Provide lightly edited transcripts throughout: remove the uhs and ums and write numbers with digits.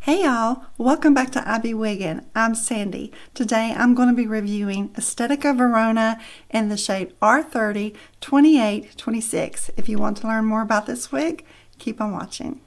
Hey y'all, welcome back to I Be Wiggin'. I'm Sandy. Today I'm going to be reviewing Estetica Verona in the shade R30 28 26. If you want to learn more about this wig, keep on watching.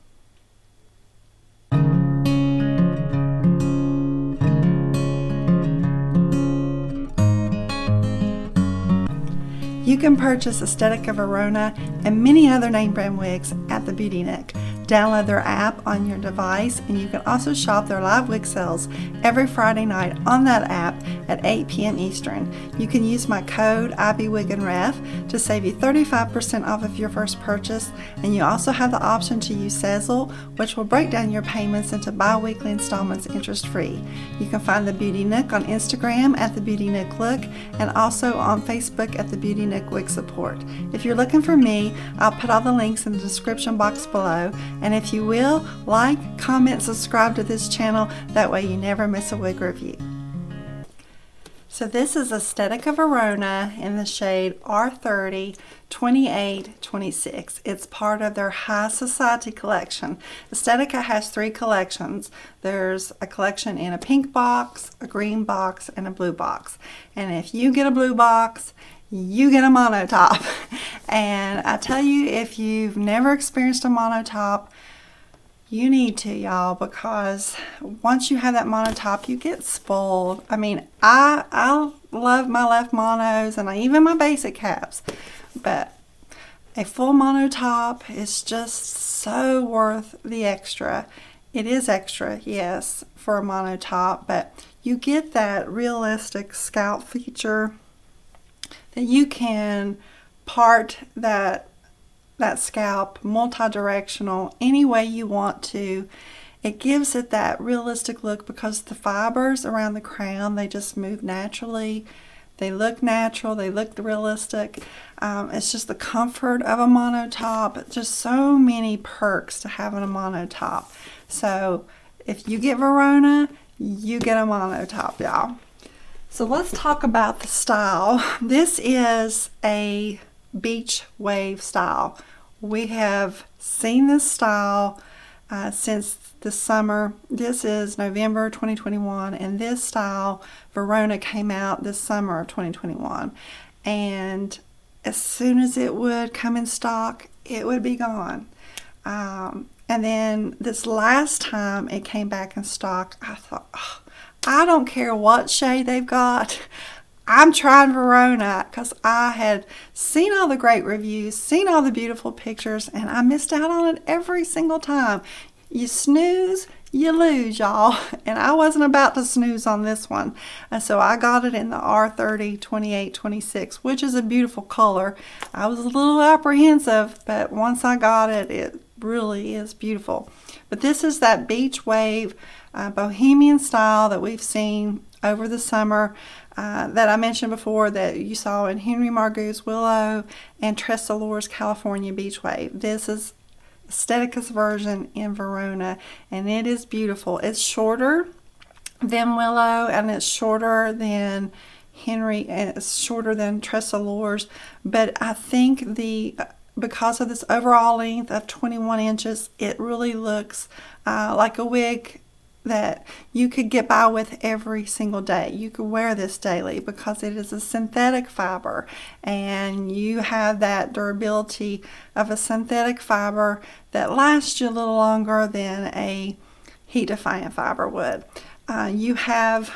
You can purchase Estetica Verona and many other name brand wigs at the Beauty Nook. Download their app on your device, and you can also shop their live wig sales every Friday night on that app at 8 p.m. Eastern. You can use my code IBWigginRef to save you 35% off of your first purchase, and you also have the option to use Sezzle, which will break down your payments into bi-weekly installments interest-free. You can find the Beauty Nook on Instagram at the Beauty Nook Look, and also on Facebook at the Beauty Nook Wig Support. If you're looking for me, I'll put all the links in the description box below. And if you will, like, comment, subscribe to this channel. That way you never miss a wig review. So this is Estetica Verona in the shade R30 28 26. It's part of their High Society collection. Estetica has 3 collections. There's a collection in a pink box, a green box, and a blue box. And if you get a blue box, you get a monotop. And I tell you, if you've never experienced a monotop, you need to, y'all, because once you have that monotop, you get spoiled. I mean, I love my left monos and even my basic caps, but a full monotop is just so worth the extra. It is extra, yes, for a monotop, but you get that realistic scalp feature that you can part that scalp multi-directional any way you want to. It gives it that realistic look because the fibers around the crown, they just move naturally. They look natural, they look realistic. It's just the comfort of a monotop. Just so many perks to having a monotop. So if you get Verona, you get a monotop, y'all. So let's talk about the style. This is a beach wave style. We have seen this style since the summer. This is November 2021, and this style, Verona, came out this summer of 2021. And as soon as it would come in stock, it would be gone. And then this last time it came back in stock, I thought, oh, I don't care what shade they've got. I'm trying Verona because I had seen all the great reviews, seen all the beautiful pictures, and I missed out on it every single time. You snooze, you lose, y'all. And I wasn't about to snooze on this one. And so I got it in the R30 28 26, which is a beautiful color. I was a little apprehensive, but once I got it, it really is beautiful. But this is that beach wave bohemian style that we've seen over the summer that I mentioned before, that you saw in Henry Margot's Willow and Tresolore's California Beach Wave. This is Estetica's version in Verona, and it is beautiful. It's shorter than Willow, and it's shorter than Henry, and it's shorter than Tresolore's, but I think because of this overall length of 21 inches, it really looks like a wig that you could get by with every single day. You could wear this daily because it is a synthetic fiber, and you have that durability of a synthetic fiber that lasts you a little longer than a heat-defying fiber would. You have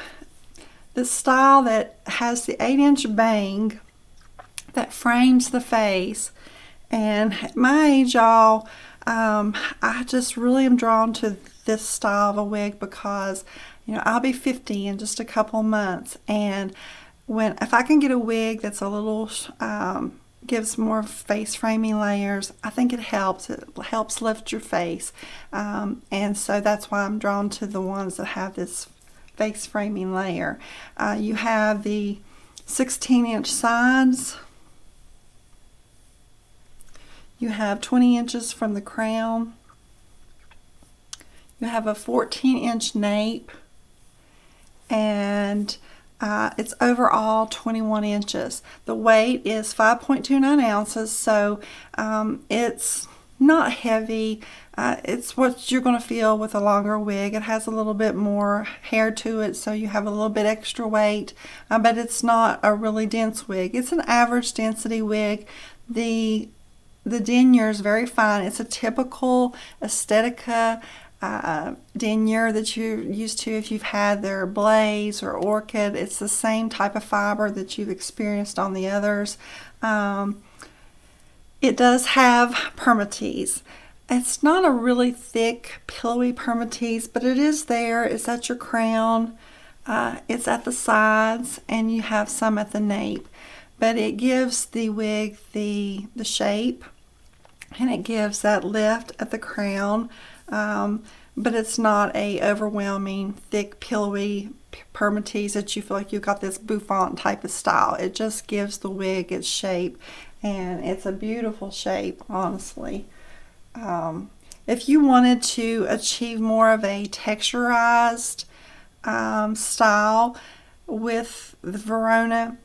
the style that has the 8-inch bang that frames the face. And at my age, y'all, I just really am drawn to this style of a wig because, you know, I'll be 50 in just a couple months, and if I can get a wig that's a little gives more face framing layers, I think it helps lift your face, and so that's why I'm drawn to the ones that have this face framing layer. You have the 16-inch sides. You have 20 inches from the crown. You have a 14-inch nape, and it's overall 21 inches. The weight is 5.29 ounces, so it's not heavy. It's what you're going to feel with a longer wig. It has a little bit more hair to it, so you have a little bit extra weight, but it's not a really dense wig. It's an average density wig. The denier is very fine. It's a typical Estetica denier that you're used to if you've had their Blaze or Orchid. It's the same type of fiber that you've experienced on the others. It does have permatease. It's not a really thick, pillowy permatease, but it is there. It's at your crown, it's at the sides, and you have some at the nape. But it gives the wig the shape, and it gives that lift at the crown. But it's not a overwhelming, thick, pillowy permatease that you feel like you've got this bouffant type of style. It just gives the wig its shape, and it's a beautiful shape, honestly. If you wanted to achieve more of a texturized style with the Verona,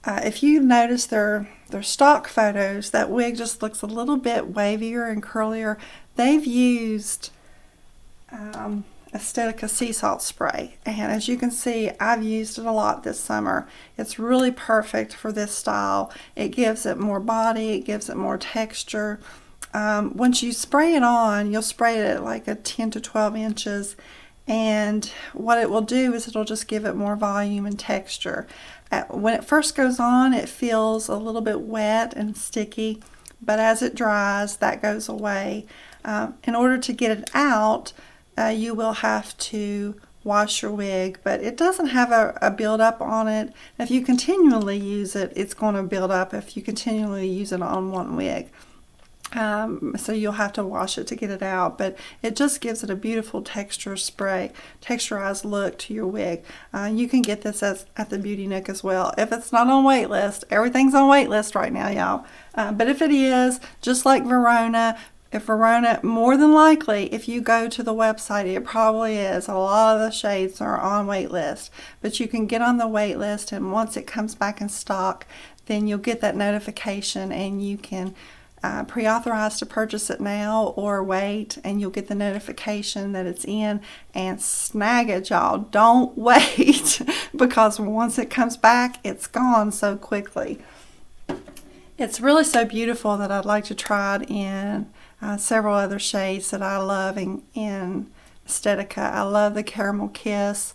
if you notice their stock photos, that wig just looks a little bit wavier and curlier. They've used Estetica sea salt spray, and as you can see, I've used it a lot this summer. It's really perfect for this style. It gives it more body, it gives it more texture. Once you spray it on, you'll spray it at like a 10 to 12 inches, and what it will do is it'll just give it more volume and texture. When it first goes on, it feels a little bit wet and sticky, but as it dries, that goes away. In order to get it out, you will have to wash your wig, but it doesn't have a build-up on it. If you continually use it, it's going to build up if you continually use it on one wig. So you'll have to wash it to get it out, but it just gives it a beautiful texturized look to your wig. You can get this at the Beauty Nook as well. If it's not on wait list, everything's on wait list right now, y'all. But if it is, just like Verona, more than likely, if you go to the website, it probably is. A lot of the shades are on wait list, but you can get on the wait list, and once it comes back in stock, then you'll get that notification, and you can pre-authorize to purchase it now or wait, and you'll get the notification that it's in, and snag it, y'all. Don't wait because once it comes back, it's gone so quickly. It's really so beautiful that I'd like to try it in several other shades that I love in Estetica. I love the Caramel Kiss,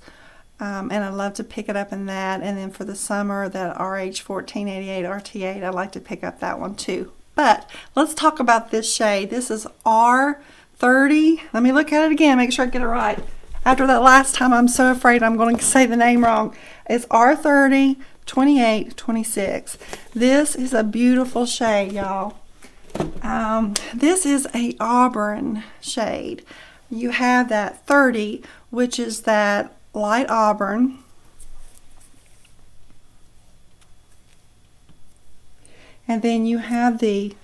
and I love to pick it up in that. And then for the summer, that RH1488 RT8, I like to pick up that one too. But let's talk about this shade. This is R30. Let me look at it again, make sure I get it right. After that last time, I'm so afraid I'm going to say the name wrong. It's R30 2826. This is a beautiful shade, y'all. This is a auburn shade. You have that 30, which is that light auburn. And then you have the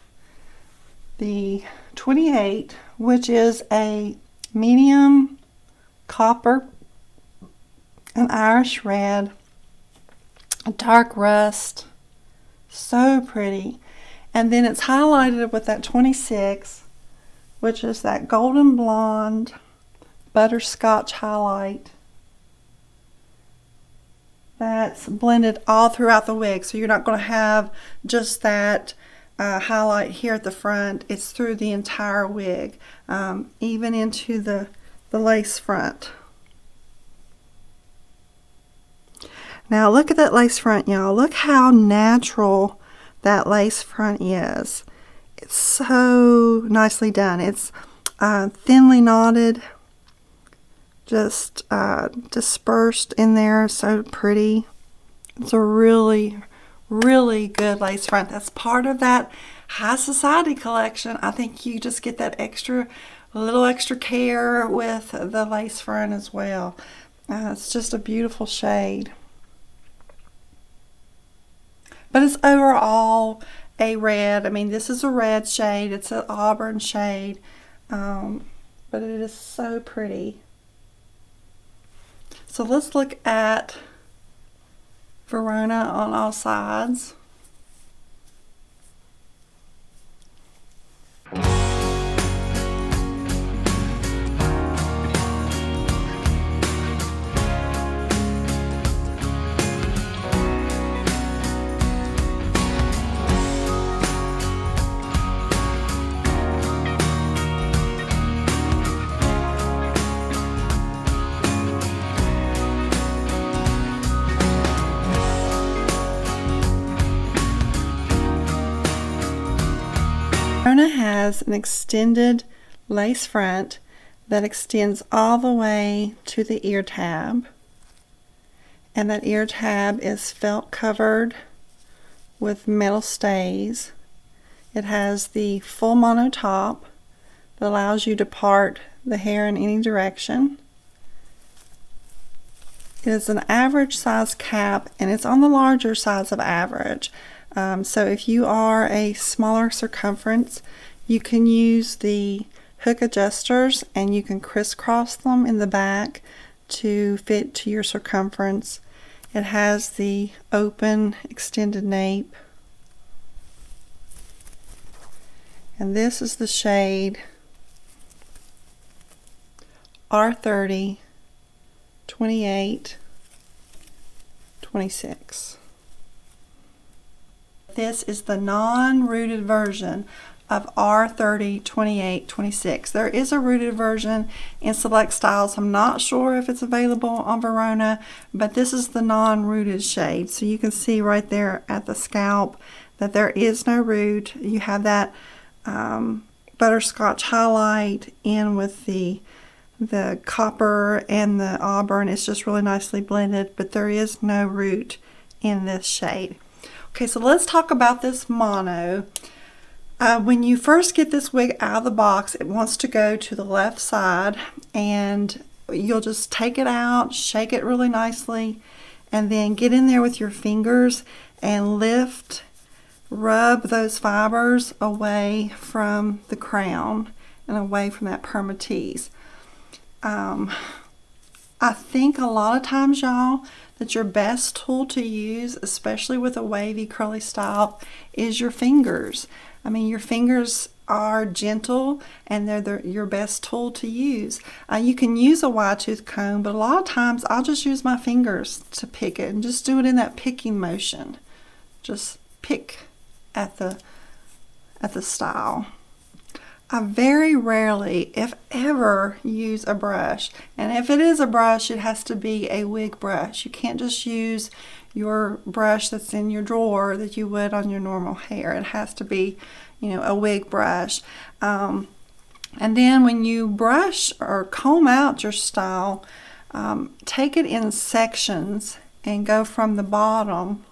28, which is a medium copper, an Irish red, a dark rust. So pretty. And then it's highlighted with that 26, which is that golden blonde butterscotch highlight. That's blended all throughout the wig, so you're not going to have just that highlight here at the front. It's through the entire wig, even into the lace front. Now look at that lace front, y'all. Look how natural that lace front is. It's so nicely done. It's thinly knotted, just dispersed in there, so pretty. It's a really, really good lace front. That's part of that high society collection. I think you just get that little extra care with the lace front as well. It's just a beautiful shade. But it's overall a red. I mean, this is a red shade. It's an auburn shade. But it is so pretty. So let's look at Verona on all sides. Verona has an extended lace front that extends all the way to the ear tab, and that ear tab is felt covered with metal stays. It has the full mono top that allows you to part the hair in any direction. It is an average size cap, and it's on the larger size of average. So if you are a smaller circumference, you can use the hook adjusters and you can crisscross them in the back to fit to your circumference. It has the open extended nape. And this is the shade R30 28 26. This is the non-rooted version of R30 28 26. There is a rooted version in select styles. I'm not sure if it's available on Verona, but this is the non-rooted shade. So you can see right there at the scalp that there is no root. You have that butterscotch highlight in with the copper and the auburn. It's just really nicely blended, but there is no root in this shade. Okay, so let's talk about this mono. When you first get this wig out of the box, it wants to go to the left side, and you'll just take it out, shake it really nicely, and then get in there with your fingers and rub those fibers away from the crown and away from that permatease. I think a lot of times, y'all, that your best tool to use, especially with a wavy curly style, is your fingers. I mean, your fingers are gentle and they're your best tool to use. You can use a wide tooth comb, but a lot of times I'll just use my fingers to pick it and just do it in that picking motion. Just pick at the style. I very rarely, if ever, use a brush. And if it is a brush, it has to be a wig brush. You can't just use your brush that's in your drawer that you would on your normal hair. It has to be, a wig brush. And then when you brush or comb out your style, take it in sections and go from the bottom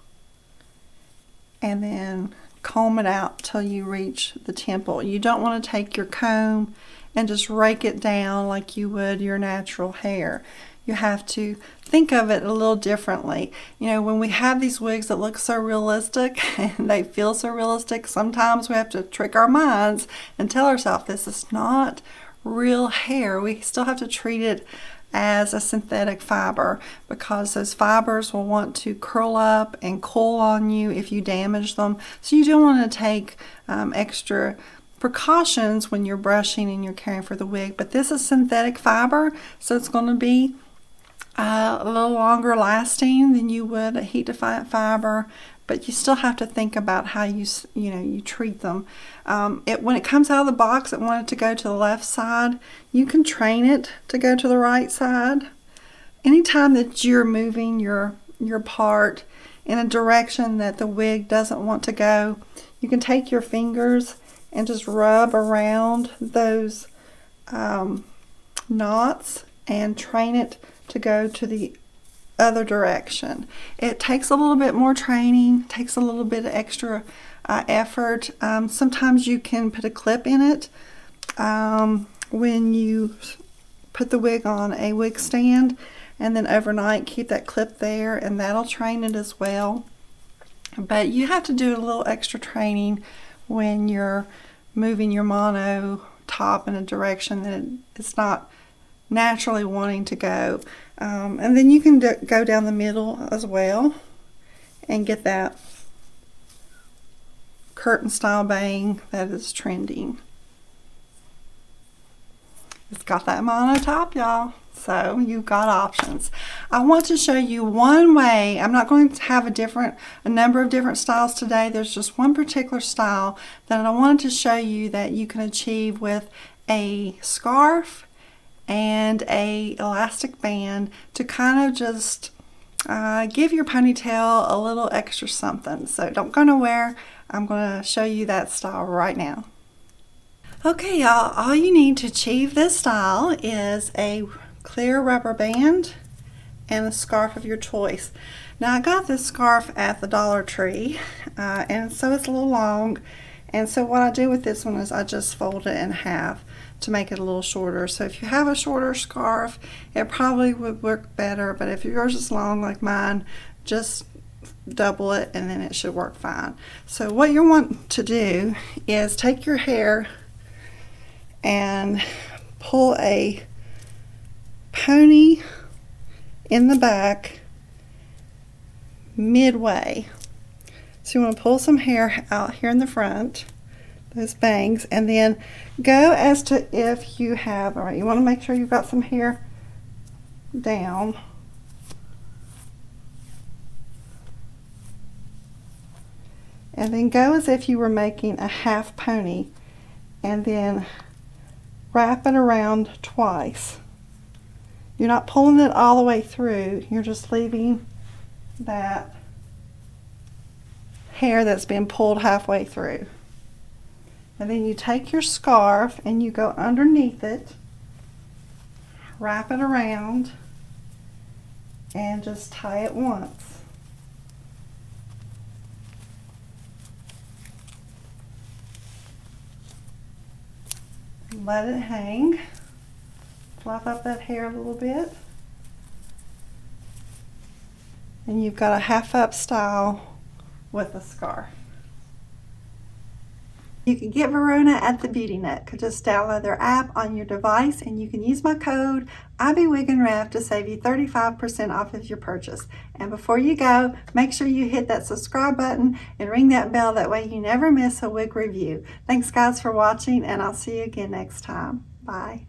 and then comb it out till you reach the temple. You don't want to take your comb and just rake it down like you would your natural hair. You have to think of it a little differently. When we have these wigs that look so realistic and they feel so realistic, sometimes we have to trick our minds and tell ourselves this is not real hair. We still have to treat it as a synthetic fiber, because those fibers will want to curl up and coil on you if you damage them. So you do want to take extra precautions when you're brushing and you're caring for the wig. But this is synthetic fiber, so it's going to be a little longer lasting than you would a heat defiant fiber, but you still have to think about how you treat them. When it comes out of the box, it wanted to go to the left side. You can train it to go to the right side. Anytime that you're moving your part in a direction that the wig doesn't want to go, you can take your fingers and just rub around those knots and train it to go to the other direction. It takes a little bit more training, takes a little bit of extra effort. Sometimes you can put a clip in it when you put the wig on a wig stand, and then overnight keep that clip there, and that'll train it as well. But you have to do a little extra training when you're moving your mono top in a direction that it's not naturally wanting to go. And then you can go down the middle as well and get that curtain style bang that is trending. It's got that mono top, y'all, so you've got options. I want to show you one way. I'm not going to have a number of different styles today. There's just one particular style that I wanted to show you that you can achieve with a scarf and a elastic band to kind of just give your ponytail a little extra something. So don't go nowhere. I'm going to show you that style right now. Okay, y'all, all you need to achieve this style is a clear rubber band and a scarf of your choice. Now, I got this scarf at the Dollar Tree, and so it's a little long, and so what I do with this one is I just fold it in half to make it a little shorter. So if you have a shorter scarf, it probably would work better, but if yours is long like mine, just double it and then it should work fine. So what you want to do is take your hair and pull a pony in the back midway. So you want to pull some hair out here in the front, those bangs, and then go as to if you have, all right, you want to make sure you've got some hair down. And then go as if you were making a half pony, and then wrap it around twice. You're not pulling it all the way through, you're just leaving that hair that's been pulled halfway through. And then you take your scarf and you go underneath it, wrap it around, and just tie it once. Let it hang. Fluff up that hair a little bit. And you've got a half up style with a scarf. You can get Verona at the Beauty Nook. Just download their app on your device and you can use my code IBWigandRev to save you 35% off of your purchase. And before you go, make sure you hit that subscribe button and ring that bell. That way you never miss a wig review. Thanks guys for watching, and I'll see you again next time. Bye.